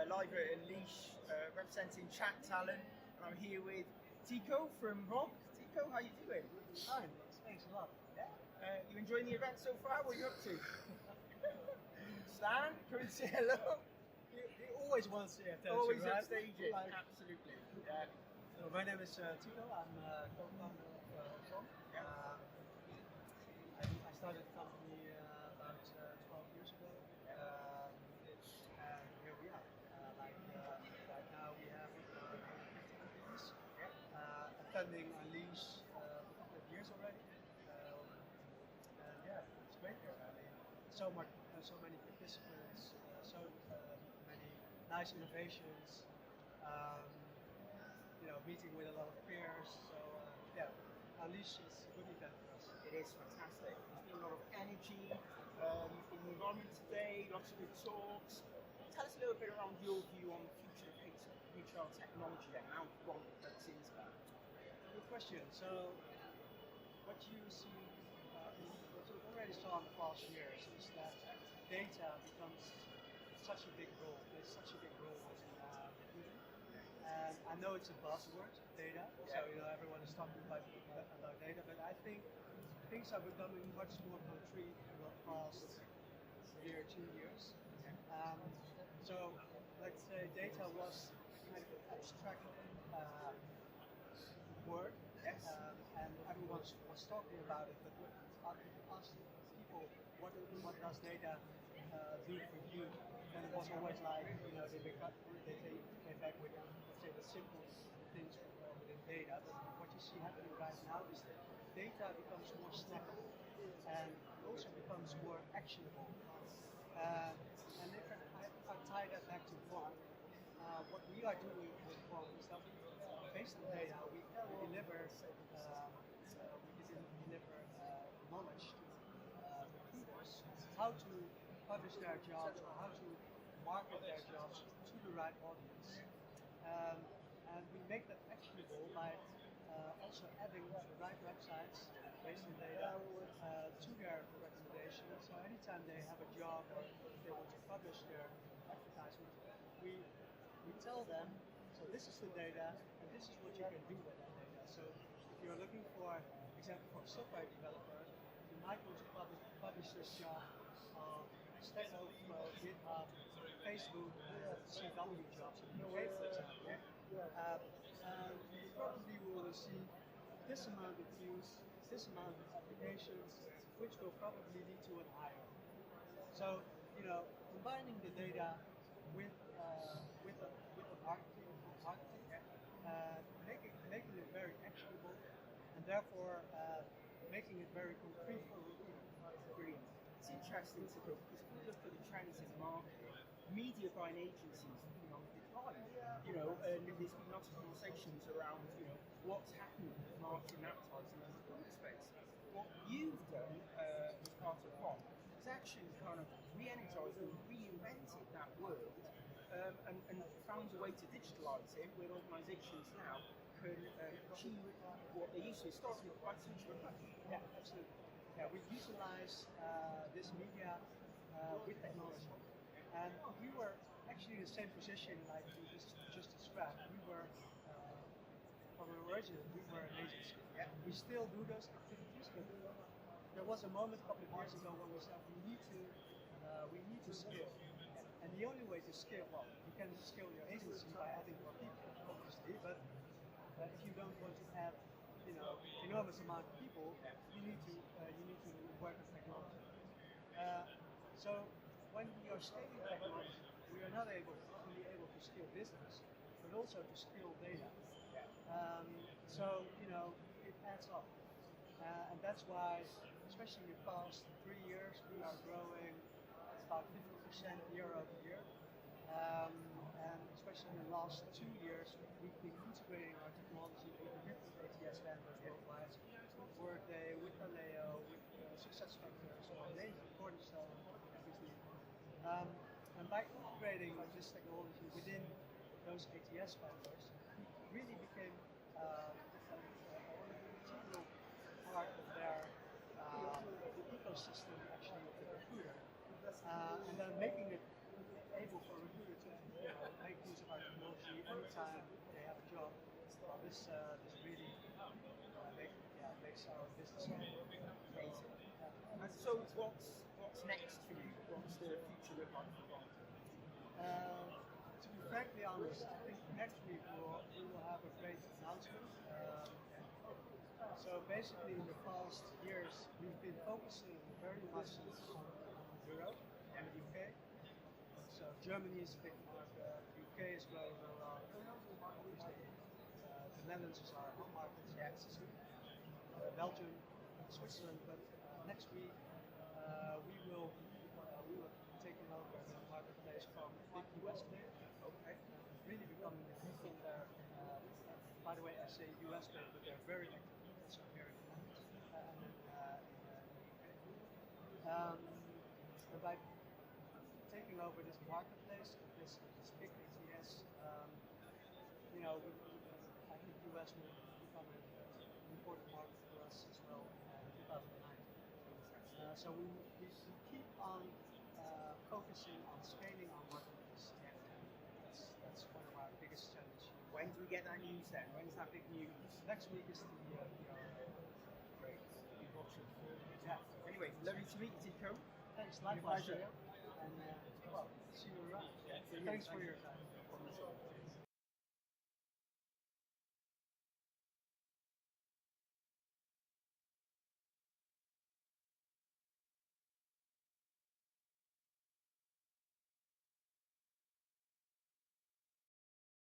live at Unleash, representing Chat Talent, and I'm here with Tico from Rock. Tico, how you doing? Fine, thanks a lot. Yeah. You enjoying the event so far? What are you up to? Stan, come and say hello. You always want to say attention, Always right? upstage it, absolutely. Yeah. So my name is Tico, I'm co-founder of Rock. Yeah. I started the company about 12 years ago, and here we are. Right now we have 50 employees, attending Unleash a couple of years already. And yeah, it's great here. I mean, so many participants, so many nice innovations. Meeting with a lot of peers. So yeah, Unleash is a good event for us. It is fantastic. There's been a lot of energy in the environment today, lots of good talks. Tell us a little bit around your view on the future of HR technology and how Rock fits into that. Good question. So, what you see, what you already saw in the past years is that data becomes such a big role. Plays such a big role in recruiting. And I know it's a buzzword, data. So everyone is talking about data, but I think things are becoming much more concrete in the past year, 2 years. So let's say data was kind of an abstract word, and everyone was talking about it, but asking people what does data do for you, and it was always like, they came back with, let's say, the simple things within data, but what you see happening right now is that data becomes more snackable and also becomes more actionable. And if I tie that back to Rock, what we are doing with Rock is that based on data, we deliver knowledge to recruiters how to publish their jobs or how to market their jobs to the right audience. And we make that actionable by also adding the right websites based on data to their recommendations. So anytime they have a job or if they want to publish their advertisement, we tell them, so this is the data and this is what you can do with that data. So if you're looking for example for a software developer, you might want to publish this job on Stack Overflow, GitHub, Facebook, CW jobs in the UK, for example. And you probably will see this amount of views, this amount of applications, which will probably lead to an hire. So, combining the data with the marketing, making it very actionable, and therefore making it very concrete for recruiters. Brilliant. It's interesting to look because if we look at the trends in the market, media buying agencies have been on the decline. And there's been lots of conversations around, what's happening with marketing and advertising in the recruitment space. What you've done as part of Rock is actually kind of re-energized and reinvented that world and found a way to digitalise it where organisations now can achieve what they used to historically quite central. Yeah, absolutely. Yeah, we utilize this media with technology, and we were actually in the same position like you just described. We were from origin, we were an agency. Yeah. We still do those activities, but there was a moment a couple of years ago when we said we need to scale, and the only way to scale, well, you can scale your agency by adding more people, obviously, but if you don't want to add enormous amount of people, you need to work with technology. So when we are scaling technology, we are not only able to scale business, but also to scale data. So it adds up, and that's why, especially in the past 3 years, we are growing about 50% year over year. And especially in the last 2 years, we've been integrating our technology with the different ATS vendors worldwide, with Workday, with Taleo, with SuccessFactors, or Cornerstone, everything. And by integrating this technology within those ATS vendors, we really became an integral part of their the ecosystem actually of the recruiter, and then making it able for a recruiter to this really makes our business Amazing. And so what's next for you? What's the future look like for Bond? To be frankly honest, I think next week we will have a great announcement. So basically, in the past years, we've been focusing very much on Europe and the UK. So Germany is a big market, the UK is growing very well. Obviously, the Netherlands is our home market, Belgium, Switzerland. But next week we will take over the marketplace from a big US player. Okay. Really becoming the beacon there. By the way, I say US player, but they're very active also here in the Netherlands and in the UK. And by taking over this marketplace, this big ATS, I think US will become an important market for us as well in 2009. So we keep on focusing on scaling our marketplace. That's one of our biggest challenges. When do we get that news then? When's that big news? Next week is the Great. Big watching. yeah. Anyway, lovely to meet you, Tico. Thanks, Been a likewise. pleasure. And see you around. Yeah, see you. Thanks for Thank your you. time.